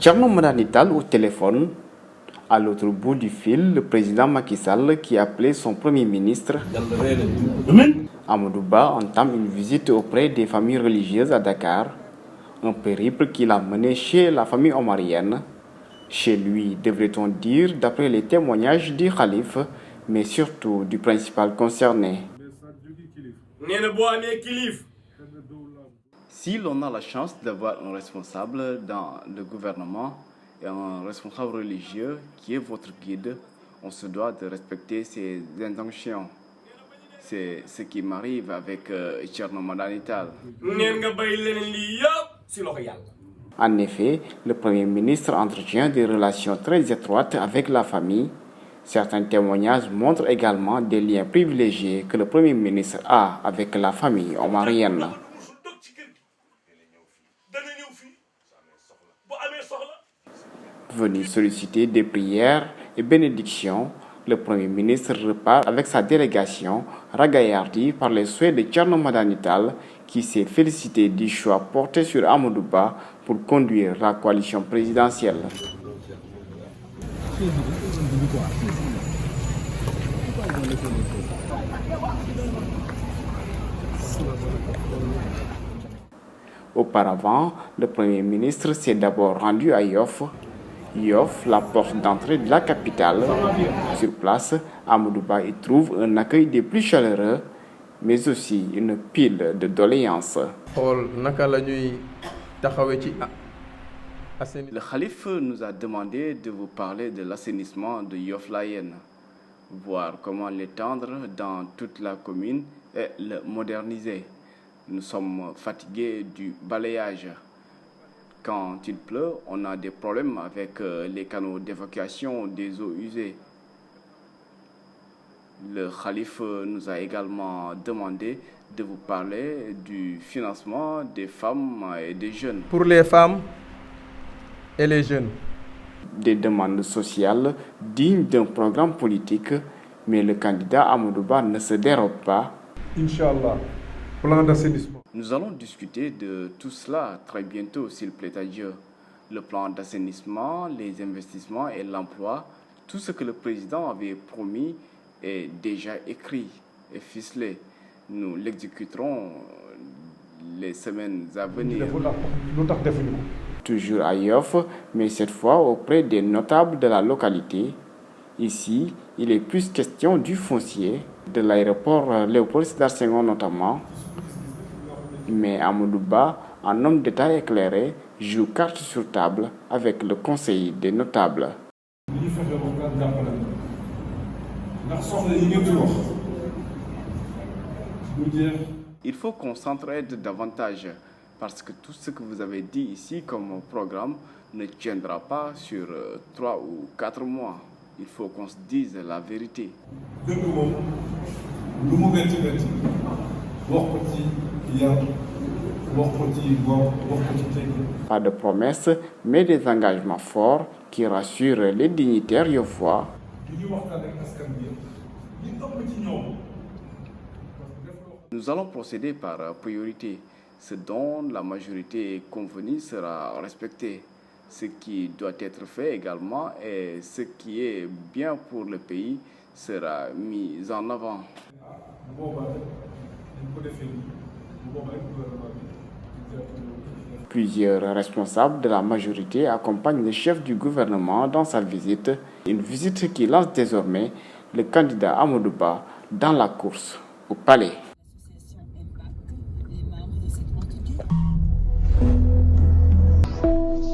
Thierno Madani Tall au téléphone. À l'autre bout du fil, le président Macky Sall qui a appelé son premier ministre. Amadou Ba entame une visite auprès des familles religieuses à Dakar. Un périple qu'il a mené chez la famille omarienne. Chez lui, devrait-on dire, d'après les témoignages du calife, mais surtout du principal concerné. Si l'on a la chance d'avoir un responsable dans le gouvernement et un responsable religieux qui est votre guide, on se doit de respecter ses intentions. C'est ce qui m'arrive avec Thierno Madani Tall. En effet, le Premier ministre entretient des relations très étroites avec la famille. Certains témoignages montrent également des liens privilégiés que le Premier ministre a avec la famille omarienne. Venu solliciter des prières et bénédictions, le Premier ministre repart avec sa délégation ragaillardie par les souhaits de Thierno Madani Tall qui s'est félicité du choix porté sur Amadou Ba pour conduire la coalition présidentielle. Auparavant, le Premier ministre s'est d'abord rendu à Yoff. Yoff, la porte d'entrée de la capitale. Sur place, Amadou Ba y trouve un accueil des plus chaleureux, mais aussi une pile de doléances. Le calife nous a demandé de vous parler de l'assainissement de Yoff Layène, voir comment l'étendre dans toute la commune et le moderniser. Nous sommes fatigués du balayage. Quand il pleut, on a des problèmes avec les canaux d'évacuation des eaux usées. Le calife nous a également demandé de vous parler du financement des femmes et des jeunes. Pour les femmes et les jeunes. Des demandes sociales dignes d'un programme politique, mais le candidat Amadou Ba ne se dérobe pas. Inch'Allah, plan d'assainissement. Nous allons discuter de tout cela très bientôt, s'il plaît à Dieu. Le plan d'assainissement, les investissements et l'emploi, tout ce que le président avait promis est déjà écrit et ficelé. Nous l'exécuterons les semaines à venir. Toujours à Yoff, mais cette fois auprès des notables de la localité. Ici, il est plus question du foncier, de l'aéroport Léopold Sédar Senghor notamment. Mais Amadou Ba, un homme d'État éclairé, joue carte sur table avec le conseil des notables. Il faut qu'on s'entraide davantage parce que tout ce que vous avez dit ici comme programme ne tiendra pas sur 3 ou 4 mois. Il faut qu'on se dise la vérité. Pas de promesses, mais des engagements forts qui rassurent les dignitaires yoffois. Nous allons procéder par priorité. Ce dont la majorité est convenue sera respecté. Ce qui doit être fait également et ce qui est bien pour le pays sera mis en avant. Plusieurs responsables de la majorité accompagnent le chef du gouvernement dans sa visite, une visite qui lance désormais le candidat Amadou Ba dans la course au palais.